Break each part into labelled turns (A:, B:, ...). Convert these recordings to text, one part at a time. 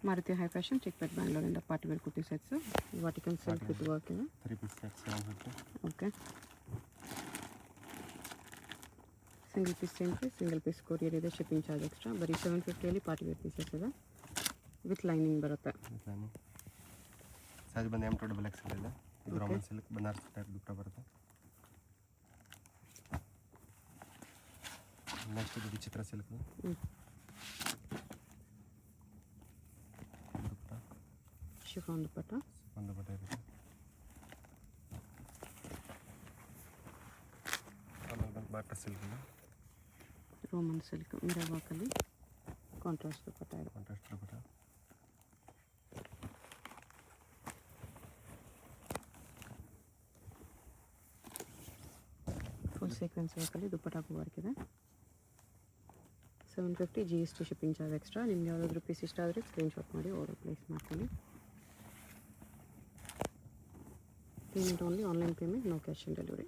A: Maruti High Fashion, Chickpet, Bangalore in the party wear kurti sets. Vatican silk with work in it.
B: 3-piece set 750.
A: Okay. Single piece same piece, single piece courier ಇದೆ, shipping charge extra. ಬರೀ 750 ಅಲ್ಲಿ party wear pieces ಇದೆ. With lining ಬರುತ್ತೆ.
B: With lining. Size ಬಂದು M2XL ಇದೆ. ಇದು Raman silk Banaras type ದುಪ್ಪಟ್ಟ ಬರುತ್ತೆ. Next ಇದು ವಿಚಿತ್ರ ಸಿಲ್ಕ್. ದುಪ್ಪಟ್ಟ.
A: ಶಿಫಾನ್ ದುಪ್ಪಟ್ಟ.
B: ಒಂದು ದುಪ್ಪಟ್ಟ ಇರುತ್ತೆ. ಆಮೇಲೆ ಬಂದು ಬಾಟಾ ಸಿಲ್ಕ್ ಇದೆ.
A: ರೋಮನ್ ಸಿಲ್ಕ್ ಮಿರರ್ ವರ್ಕ್ ಅಲ್ಲಿ ಕಾಂಟ್ರಾಸ್ಟ್ ದುಪ್ಪಟ್ಟ ಇದೆ.
B: ಕಾಂಟ್ರಾಸ್ಟ್ ದುಪ್ಪಟ್ಟ.
A: ಫುಲ್ ಸೀಕ್ವೆನ್ಸ್ ವರ್ಕಲ್ಲಿ ದುಪ್ಪಟ್ಟಾಗೂ ವರ್ಕ್ ಇದೆ. 750 GST ಶಿಪ್ಪಿಂಗ್ ಚಾರ್ಜ್ ಎಕ್ಸ್ಟ್ರಾ. ನಿಮ್ಗೆ ಯಾವುದಾದ್ರೂ ಪೀಸ್ ಇಷ್ಟ ಆದರೆ ಸ್ಕ್ರೀನ್ಶಾಟ್ ಮಾಡಿ ಆರ್ಡರ್ ಪ್ಲೇಸ್ ಮಾಡ್ತೀನಿ. Payment only online payment, no cash on delivery.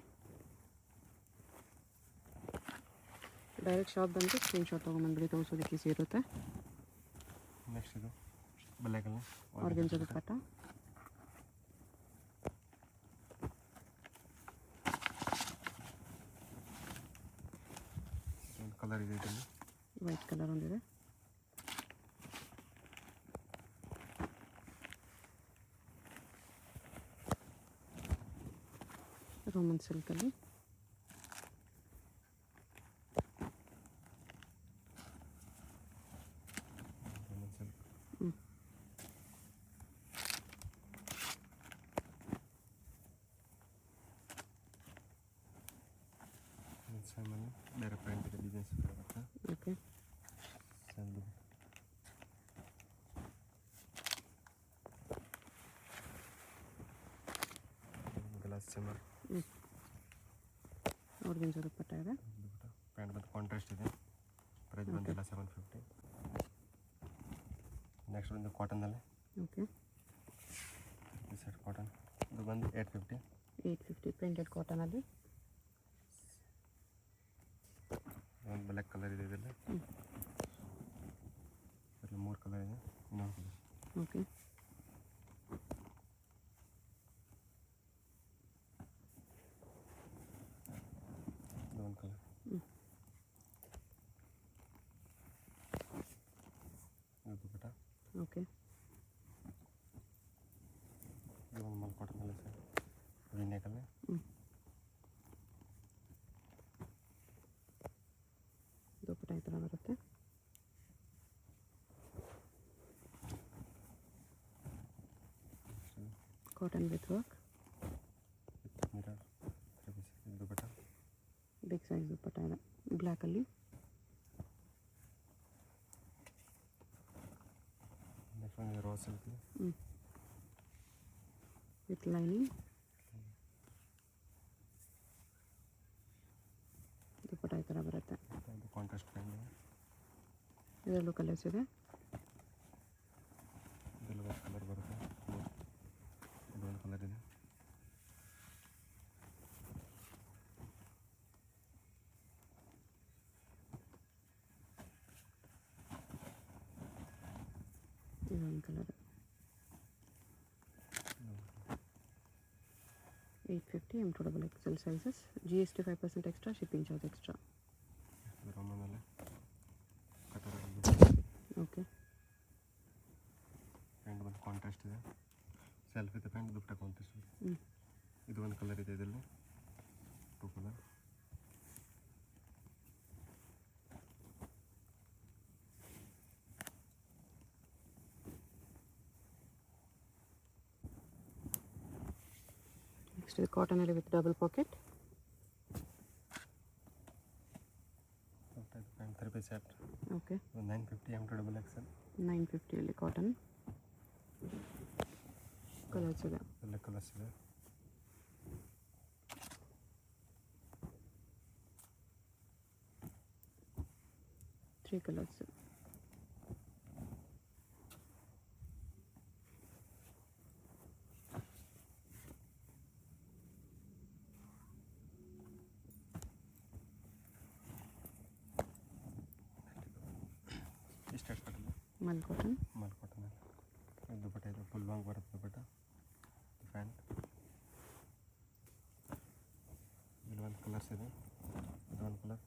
A: Direct shop ಬಂದು ಸ್ಕ್ರೀನ್ಶಾಟ್ ತೊಗೊಂಬಂದ್ಬಿಡಿ, ತೋರಿಸೋದಕ್ಕೆ ಈಸಿ ಇರುತ್ತೆ.
B: ನೆಕ್ಸ್ಟ್ ಇದು ಬಲ್ಲೆಕಲ್ಲ
A: ಆರ್ಗೆಂಜಾ ದುಪ್ಪಟ್ಟ.
B: ಕಲರ್ ಇದೆ ಇದರಲ್ಲಿ.
A: ವೈಟ್ ಕಲರ್ ಒಂದಿದೆ. ರೋಮನ್ ಸಿಲ್ಕಲ್ಲಿ
B: ಬೇರೆ ಪ್ರಿಂಟ್ ಇದೆ, ಡಿಸೈನ್ಸ್ ಬರುತ್ತೆ.
A: Okay.
B: Glass shimmer
A: organza dupatta ಇದೆ.
B: ಪ್ಯಾಂಟ್ ಬಂದು ಕಾಂಟ್ರಾಸ್ಟ್ ಇದೆ. ಪ್ರೈಸ್ ಬಂದಿಲ್ಲ 750. ನೆಕ್ಸ್ಟ್ ಬಂದು ಕಾಟನ್ನಲ್ಲಿ.
A: ಓಕೆ.
B: ಸೆಟ್ ಕಾಟನ್ ಇದು ಬಂದು 850
A: ಪ್ರಿಂಟೆಡ್ ಕಾಟನಲ್ಲಿ.
B: ಒಂದು ಬ್ಲ್ಯಾಕ್ ಕಲರ್ ಇದೆ ಇದರಲ್ಲಿ. ಇದರಲ್ಲಿ 3 ಕಲರ್ ಇದೆ, ಇನ್ನೊಂದು ಕಲರ್.
A: ಓಕೆ.
B: ಇದೊಂದು ಕಲರ್. ಇದು ದುಪ್ಪಟ್ಟ.
A: ಓಕೆ.
B: ಇದೊಂದು ಮಲ್ ಕಾಟನಲ್ಲಿ ಸರ್ ವಿನ್ಯಾಕಲ್ಲಿ.
A: ದುಪ್ಪಟ್ಟ ಈ ಥರ ಬರುತ್ತೆ. Cotton with work.
B: Mirror dupatta.
A: Big size dupatta ಇದೆ ಬ್ಲ್ಯಾಕಲ್ಲಿ.
B: ನೆಕ್ಸ್ಟ್ ಒಂದು raw silk
A: with lining. Dupatta ಈ ಥರ ಬರುತ್ತೆ.
B: ಇದು ಕಾಂಟ್ರಾಸ್ಟ್ ಪ್ಯಾಂಟ್.
A: ಇದರಲ್ಲೂ ಕಲರ್ಸ್ ಇದೆ.
B: ಇದೆಲ್ಲ ವೈಟ್ ಕಲರ್ ಬರುತ್ತೆ. ಇದೊಂದು ಕಲರ್ ಇದೆ.
A: ಇದೊಂದು colour. 850 M2XL sizes. GST 5% extra, shipping charge extra.
B: ರೋಮನಲ್ಲಿ
A: ಓಕೆ.
B: ಪ್ಯಾಂಟ್ ಬಂದು ಕಾಂಟ್ರಾಸ್ಟ್ ಇದೆ. ಸೆಲ್ಫ್ ಇದೆ ಪ್ಯಾಂಟ್, ದುಪ್ಪಟ್ಟ ಕಾಂಟ್ರಾಸ್ಟ್ ಇದೆ. ಇದು ಒಂದು ಕಲರ್ ಇದೆ ಇದರಲ್ಲಿ, 2 ಕಲರ್.
A: ನೆಕ್ಸ್ಟ್ ಇದು ಕಾಟನಲ್ಲಿ with double pocket.
B: Pant 3-piece set.
A: Okay.
B: 950 M2XL.
A: 950 ಅಲ್ಲಿ ಕಾಟನ್. ಕಲರ್ಸ್ ಇದೆ.
B: ಎಲ್ಲ ಕಲರ್ಸ್ ಇದೆ.
A: Three colours.
B: ಇಷ್ಟು ಕಾಟನ್.
A: ಮಲ್ ಕಾಟನ್.
B: ಮಲ್ ಕಾಟನ್. ಇದು ಫುಲ್ ಲಾಂಗ್ ಬರುತ್ತೆ ಬಟ್ ಪ್ಯಾಂಟ್. ಇಲ್ಲಿ ಒಂದು ಕಲರ್ಸ್ ಇದೆ, ಇದು ಒಂದು ಕಲರ್.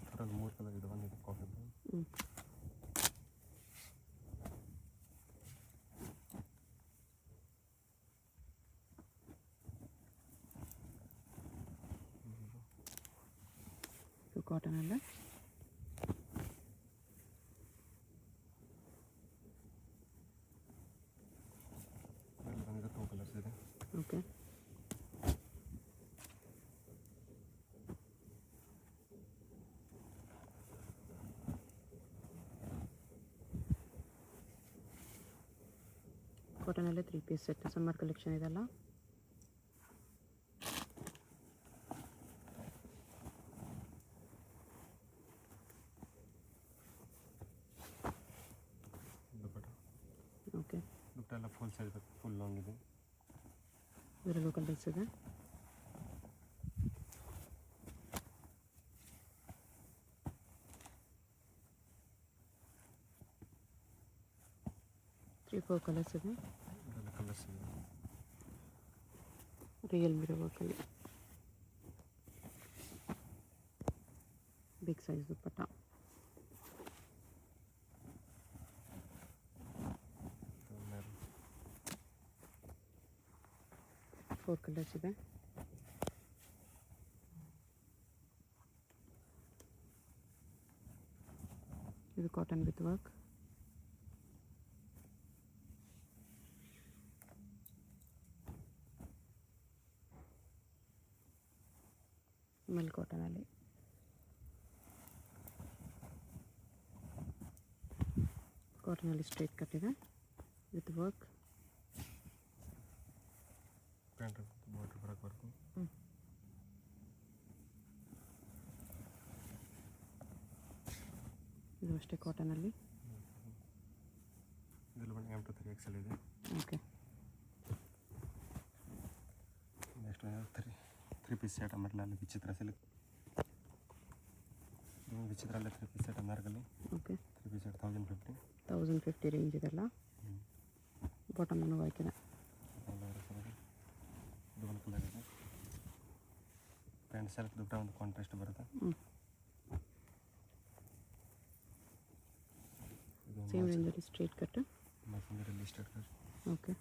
B: Total 3 colour. ಇದು ಒಂದು ಇದು ಕಾಫಿ.
A: ಇದು ಕಾಟನ್ ಅಲ್ಲ.
B: ಇಲ್ಲಿ ಬಂದಿದೆ 2 ಕಲರ್ಸ್ ಇದೆ.
A: ಓಕೆ. ಕಾಟನಲ್ಲೇ 3 ಪೀಸ್ ಸೆಟ್ ಸಮ್ಮರ್ ಕಲೆಕ್ಷನ್ ಇದೆಲ್ಲ. ಓಕೆ.
B: ದುಪ್ಪಟ್ಟ ಎಲ್ಲ ಫುಲ್ ಸೈಜ್ ಫುಲ್ ಲಾಂಗ್ ಇದೆ.
A: ಇದರಲ್ಲೂ ಕಲರ್ಸ್ ಇದೆ. ತ್ರೀ 4 ಕಲರ್ಸ್ ಇದೆ.
B: ಇದೆಲ್ಲ ಕಲರ್ಸ್ ಇದೆ.
A: ರಿಯಲ್ ಮಿರರ್ ವರ್ಕಲ್ಲಿ big size dupatta. Four colours ಇದೆ. ಇದು ಕಾಟನ್ ವಿತ್ ವರ್ಕ್. ಮೆಲ್ ಕಾಟನಲ್ಲಿ ಕಾಟನಲ್ಲಿ ಸ್ಟ್ರೇಟ್ ಕಟ್ ಇದೆ ವಿತ್ ವರ್ಕ್.
B: ಪ್ಯಾಂಟ್ ಬಾರ್ಡರ್ ಬರಕ್ಕೆ ವರ್ಕು.
A: ಇದು ಅಷ್ಟೇ ಕಾಟನಲ್ಲಿ.
B: ಇದರಲ್ಲಿ ಬಂದು M to 3XL ಇದೆ.
A: ಓಕೆ.
B: ನೆಕ್ಸ್ಟ್ 3 ಪೀಸ್ ಸೆಟ್ ಅಮರ್ಲಲ್ಲಿ ವಿಚಿತ್ರ ಸಿಲ್ಕ್. ವಿಚಿತ್ರಲ್ಲೇ 3 ಪೀಸ್ ಸೆಟ್ ಅಮರ್ಗಲ್ಲಿ.
A: ಓಕೆ.
B: 3 ಪೀಸ್ ಸೆಟ್ 1050.
A: 1050 ರೇಂಜ್ ಇದೆಲ್ಲ. ಬಾಟಮ್ ಅನ್ನು ಹಾಕಿದೆ.
B: ಇದು ಒಂದು ಕಲರ್ ಇದೆ. ಪ್ಯಾಂಟ್ ಸೆಲ್ಫ್ ದುಪ್ಪಟ್ಟ ಒಂದು ಕಾಂಟ್ರಾಸ್ಟ್ ಬರುತ್ತೆ.
A: ಸೇಮ್ ರೇಂಜಲ್ಲಿ ಸ್ಟ್ರೇಟ್ ಕಟ್.
B: ಮತ್ತೊಂದರಲ್ಲಿ ಸ್ಟ್ರೇಟ್ ಕಟ್.
A: ಓಕೆ.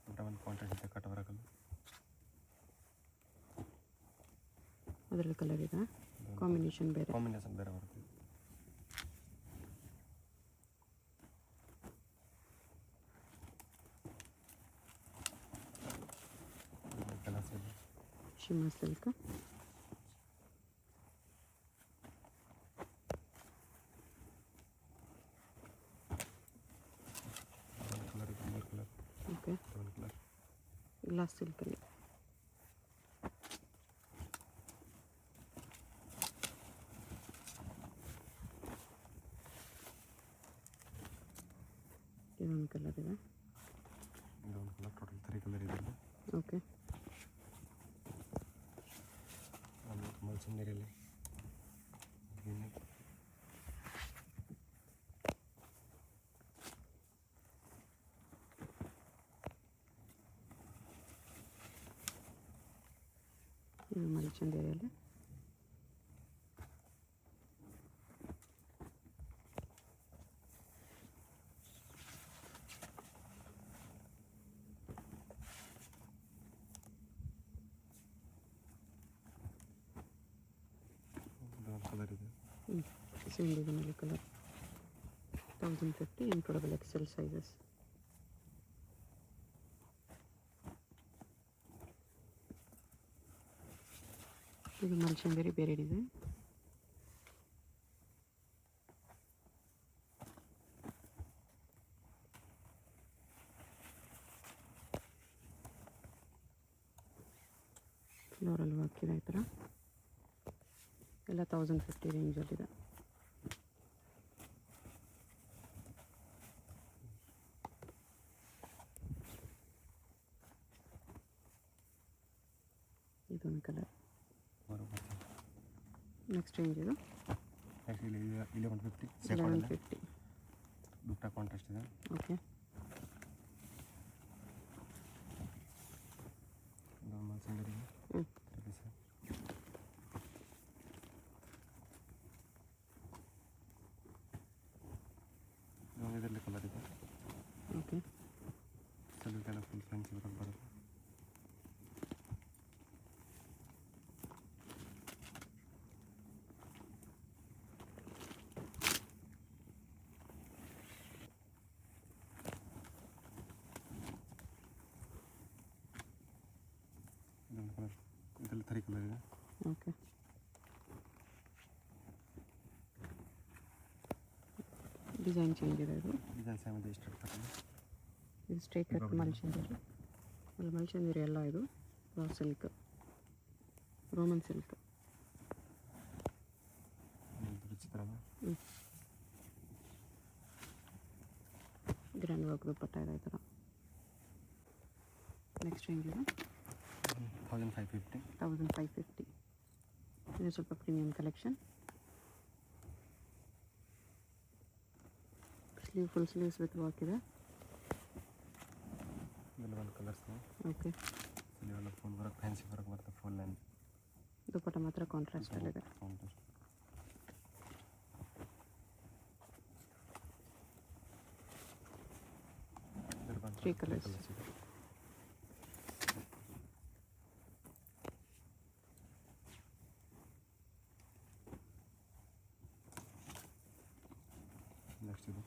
B: ದುಪ್ಪಟ್ಟ ಒಂದು ಕಾಂಟ್ರಾಸ್ಟ್ ಇದೆ, ಕಟ್ ಬರಕಲ್ಲ.
A: ಅದರಲ್ಲಿ ಕಲರ್ ಇದೆ. ಕಾಂಬಿನೇಷನ್ ಬೇರೆ.
B: ಕಾಂಬಿನೇಷನ್ ಬೇರೆ ಬರುತ್ತೆ. ಕಲರ್ಸ್ ಇದೆ.
A: Shimmer silk.
B: ಒಂದು ಕಲರ್ ಇದೆ, 3 ಕಲರ್.
A: ಓಕೆ.
B: ಒಂದು ಕಲರ್.
A: ಗ್ಲಾಸ್ ಸಿಲ್ಕಲ್ಲಿ. ಇದೊಂದು ಕಲರ್ ಇದೆ.
B: ಇದೊಂದು ಕಲರ್. ಟೋಟಲ್ 3 ಕಲರ್ ಇದೆ.
A: ಓಕೆ.
B: ಮಲ್ಸಂದಿರಲ್ಲಿ ಗ್ರೀನ್.
A: ಇದು ಮಲ್ಚಂದೇರಿಯಲ್ಲಿ.
B: ಇದೊಂದು ಕಲರ್ ಇದೆ.
A: ಸೇಮ್ ಡಿಸೈನಲ್ಲಿ ಕಲರ್. 1050 ಇನ್ಕ್ಲೂಡಬಲ್ XL ಸೈಜಸ್. ಇದು ಮಲ್ಚಂದೇರಿ ಬೇರೆ ಡಿಸೈನ್. ಫ್ಲೋರಲ್ ವರ್ಕ್ ಇದೆ ಈ ಥರ. ಎಲ್ಲ 1050 ರೇಂಜಲ್ಲಿದೆ. ಇದೊಂದು ಕಲರ್.
B: ವರ್ಕ್ ಬರ್ತದೆ.
A: ನೆಕ್ಸ್ಟ್ ರೇಂಜ್ ಇದು
B: ಆ್ಯಕ್ಚುಲಿ 1150
A: 1150.
B: ದುಪ್ಪಟ್ಟ ಕಾಂಟ್ರಾಸ್ಟ್ ಇದೆ.
A: ಓಕೆ.
B: ನಾರ್ಮಲ್ ಸಿಂಗಲ್
A: ಹ್ಞೂ.
B: ಇದರಲ್ಲಿ ಕಲರ್ ಇದೆ.
A: ಓಕೆ.
B: ಸ್ವಲ್ಪ ಫುಲ್ ಫ್ರೆಂಚ್ ವರ್ಕ್ ಬರುತ್ತೆ. ಇದೊಂದು ಕಲರ್, ಇದರಲ್ಲಿ 3 ಕಲರ್ ಇದೆ.
A: ಓಕೆ. ಡಿಸೈನ್ ಚೇಂಜ್ ಇದೆ ಇದು.
B: ಡಿಸೈನ್ ಸೇಮ್ ಇದೆ. ಇಷ್ಟು ಬರ್ತದೆ.
A: ಇದು ಸ್ಟ್ರೈಟ್ ಕಟ್ ಮಲ್ಚಂದಿರಿ. ಮಲ್ಚಂದಿರಿ ಎಲ್ಲ ಇದು ಸಿಲ್ಕ್, ರೋಮನ್ ಸಿಲ್ಕ್.
B: ಚಿತ್ರ
A: ಗ್ರ್ಯಾಂಡ್ ವರ್ಕ್ ದುಪ್ಪಟ್ಟ ಇದೆ ಈ ಥರ. ನೆಕ್ಸ್ಟ್ ರೇಂಜ್ ಇದೆ
B: 1550.
A: 1550. ಇದು ಸ್ವಲ್ಪ premium collection. Sleeve full sleeves with work ಇದೆ.
B: ಇದೆಲ್ಲ ಒಂದು ಕಲರ್ಸ್.
A: ಓಕೆ.
B: ಇದೆಲ್ಲ ಫುಲ್ ವರ್ಕ್, ಫ್ಯಾನ್ಸಿ ವರ್ಕ್ ಬರುತ್ತೆ. ಫುಲ್ ಲೆಂತ್
A: ದುಪ್ಪಟ್ಟ ಮಾತ್ರ ಕಾಂಟ್ರಾಸ್ಟಲ್ಲಿದೆ.
B: ಕಾಂಟ್ರಾಸ್ಟ್.
A: 3 ಕಲರ್ಸ್.
B: ನೆಕ್ಸ್ಟ್ ಇದು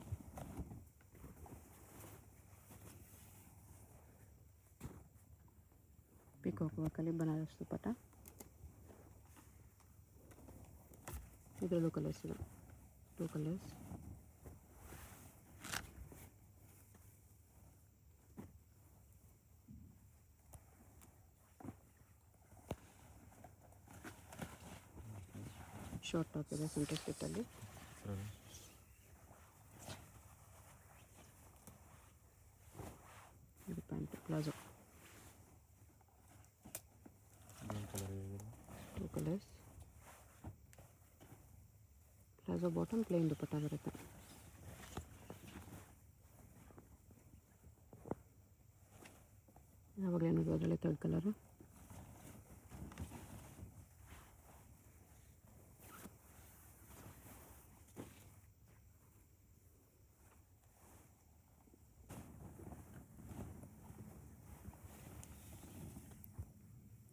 A: ಪಿಕಾಕ್ ವರ್ಕಲ್ಲಿ ಬನಾರಸ್ ದುಪ್ಪಟ್ಟ. ಇದರಲ್ಲೂ ಕಲರ್ಸ್ ಇದೆ, 2 ಕಲರ್ಸ್. ಶಾರ್ಟ್ ಟಾಪ್ ಇದೆ ಸೆಂಟರ್ ಸ್ಟಿಟ್ಟಲ್ಲಿ. ಇದು pant palazzo. 2 colours. Palazzo bottom plain dupatta ಬರುತ್ತೆ. ಯಾವಾಗಲೇ ನೋಡುವ ಅದರಲ್ಲಿ 3rd ಕಲರು.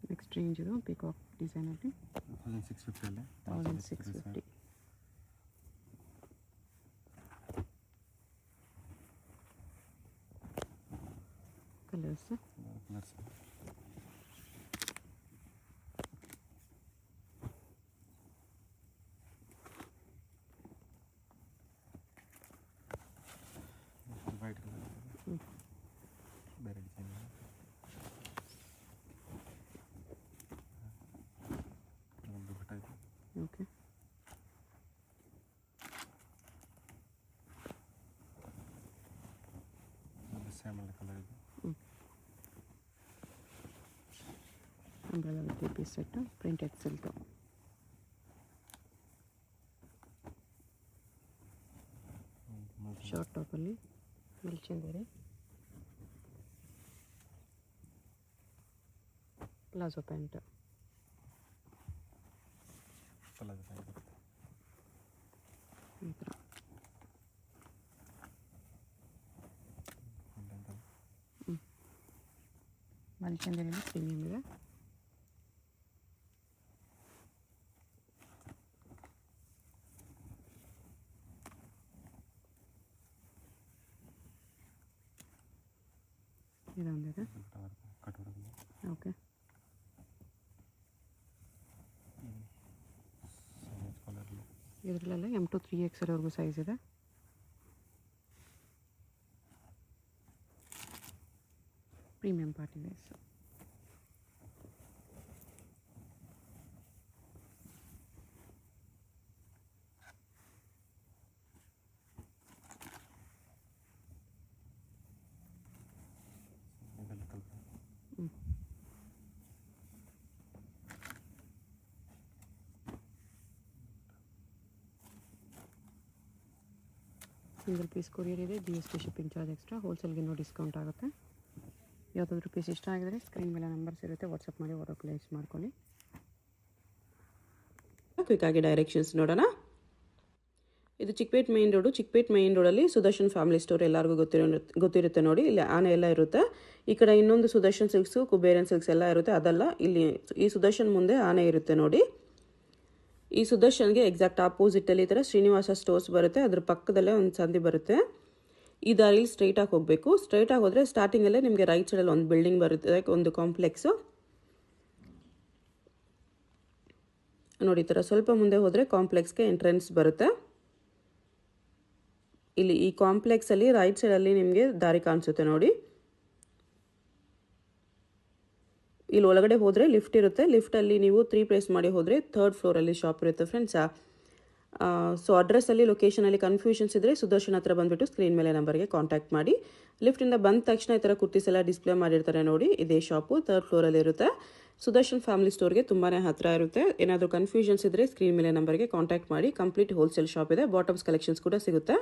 A: ನೆಕ್ಸ್ಟ್ ರೇಂಜ್ ಇದು ಪಿಕಾಕ್ ಡಿಸೈನಲ್ಲಿ
B: 1650 ಅಲ್ಲಿ
A: 1650. Colours
B: colours. ವೈಟ್ ಕಲರ್ ಬೇರೆ ಡಿಸೈನ್ ಇದೆ. ಒಂದು ದುಪ್ಪಟ್ಟ ಇದೆ.
A: ಓಕೆ.
B: ಒಂದು ಸ್ಯಾಮಲ್ ಕಲರ್ ಇದೆ.
A: Umbrella with 3 piece set printed silk. Short ಟಾಪಲ್ಲಿ ಮಲ್ಚಂದೇರಿ. Palazzo pant.
B: ಪ್ಲಾಜೋ ಪ್ಯಾಂಟ್ ಬರುತ್ತೆ
A: ಈ ಥರ. ಮಲ್ಚಂದೇರಿಯಲ್ಲಿ ಪ್ರೀಮಿಯಂ ಇದೆ. ಇದೊಂದಿದೆ.
B: ಕಟೋರಲ್ಲಿ
A: ಓಕೆ.
B: ಕಲರಲ್ಲಿ
A: ಇದರಲ್ಲೆಲ್ಲ M to 3X ಸೈಜ್ ಇದೆ. Premium party wears. Single piece courier ಇದೆ, GST ಶಿಪ್ಪಿಂಗ್ ಚಾರ್ಜ್ ಎಕ್ಸ್ಟ್ರಾ. ಹೋಲ್ಸೇಲ್ಗೆ ಇನ್ನೂ ಡಿಸ್ಕೌಂಟ್ ಆಗುತ್ತೆ. ಯಾವುದಾದ್ರೂ ಪೀಸ್ ಇಷ್ಟ ಆಗಿದರೆ ಸ್ಕ್ರೀನ್ ಮೇಲೆ ನಂಬರ್ಸ್ ಇರುತ್ತೆ, ವಾಟ್ಸಪ್ ಮಾಡಿ ಆರ್ಡರ್ ಪ್ಲೇಸ್ ಮಾಡ್ಕೊಳ್ಳಿ. ಕ್ವಿಕ್ಕಾಗಿ ಡೈರೆಕ್ಷನ್ಸ್ ನೋಡೋಣ. ಇದು Chickpet main road. Chickpet main ರೋಡಲ್ಲಿ ಸುದರ್ಶನ್ ಫ್ಯಾಮಿಲಿ ಸ್ಟೋರ್ ಎಲ್ಲರಿಗೂ ಗೊತ್ತಿರುತ್ತೆ ನೋಡಿ. ಇಲ್ಲಿ ಆನೆ ಎಲ್ಲ ಇರುತ್ತೆ. ಈ ಕಡೆ ಇನ್ನೊಂದು ಸುದರ್ಶನ್ ಸಿಲ್ಕ್ಸು, ಕುಬೇರನ್ ಸಿಲ್ಕ್ಸ್ ಎಲ್ಲ ಇರುತ್ತೆ. ಅದಲ್ಲ, ಇಲ್ಲಿ ಈ ಸುದರ್ಶನ್ ಮುಂದೆ ಆನೆ ಇರುತ್ತೆ ನೋಡಿ. ಈ ಸುದರ್ಶನ್ಗೆ ಎಕ್ಸಾಕ್ಟ್ ಆಪೋಸಿಟಲ್ಲಿ ಈ ಥರ ಶ್ರೀನಿವಾಸ ಸ್ಟೋರ್ಸ್ ಬರುತ್ತೆ. ಅದ್ರ ಪಕ್ಕದಲ್ಲೇ ಒಂದು ಸಂದಿ ಬರುತ್ತೆ. ಈ ದಾರಿಲಿ ಸ್ಟ್ರೈಟಾಗಿ ಹೋಗಬೇಕು. ಸ್ಟ್ರೈಟಾಗಿ ಹೋದರೆ ಸ್ಟಾರ್ಟಿಂಗಲ್ಲೇ ನಿಮಗೆ ರೈಟ್ ಸೈಡಲ್ಲಿ ಒಂದು ಬಿಲ್ಡಿಂಗ್ ಬರುತ್ತೆ, ಒಂದು ಕಾಂಪ್ಲೆಕ್ಸು ನೋಡಿ. ಈ ಥರ ಸ್ವಲ್ಪ ಮುಂದೆ ಹೋದರೆ ಕಾಂಪ್ಲೆಕ್ಸ್ಗೆ ಎಂಟ್ರೆನ್ಸ್ ಬರುತ್ತೆ. ಇಲ್ಲಿ ಈ ಕಾಂಪ್ಲೆಕ್ಸಲ್ಲಿ ರೈಟ್ ಸೈಡಲ್ಲಿ ನಿಮಗೆ ದಾರಿ ಕಾಣಿಸುತ್ತೆ ನೋಡಿ. ಇಲ್ಲಿ ಒಳಗಡೆ ಹೋದರೆ ಲಿಫ್ಟ್ ಇರುತ್ತೆ. ಲಿಫ್ಟಲ್ಲಿ ನೀವು 3 ಪ್ಲೇಸ್ ಮಾಡಿ ಹೋದರೆ 3rd ಫ್ಲೋರಲ್ಲಿ ಶಾಪ್ ಇರುತ್ತೆ ಫ್ರೆಂಡ್ಸ್. ಸೊ ಅಡ್ರೆಸ್ಸಲ್ಲಿ ಲೊಕೇಶನಲ್ಲಿ ಕನ್ಫ್ಯೂಷನ್ಸ್ ಇದ್ದರೆ ಸುದರ್ಶನ್ ಹತ್ರ ಬಂದುಬಿಟ್ಟು ಸ್ಕ್ರೀನ್ ಮೇಲೆ ನಂಬರ್ಗೆ ಕಾಂಟ್ಯಾಕ್ಟ್ ಮಾಡಿ. ಲಿಫ್ಟಿಂದ ಬಂದ ತಕ್ಷಣ ಈ ಥರ ಕುರ್ತೀಸ್ ಎಲ್ಲ ಡಿಸ್ಪ್ಲೇ ಮಾಡಿರ್ತಾರೆ ನೋಡಿ. ಇದೇ ಶಾಪು 3rd ಫ್ಲೋರಲ್ಲಿ ಇರುತ್ತೆ. ಸುದರ್ಶನ್ ಫ್ಯಾಮಿಲಿ ಸ್ಟೋರ್ಗೆ ತುಂಬಾ ಹತ್ತಿರ ಇರುತ್ತೆ. ಏನಾದರೂ ಕನ್ಫ್ಯೂಷನ್ಸ್ ಇದ್ದರೆ ಸ್ಕ್ರೀನ್ ಮೇಲೆ ನಂಬರ್ಗೆ ಕಾಂಟ್ಯಾಕ್ಟ್ ಮಾಡಿ. ಕಂಪ್ಲೀಟ್ ಹೋಲ್ಸೇಲ್ ಶಾಪ್ ಇದೆ. ಬಾಟಮ್ಸ್ ಕಲೆಕ್ಷನ್ಸ್ ಕೂಡ ಸಿಗುತ್ತೆ.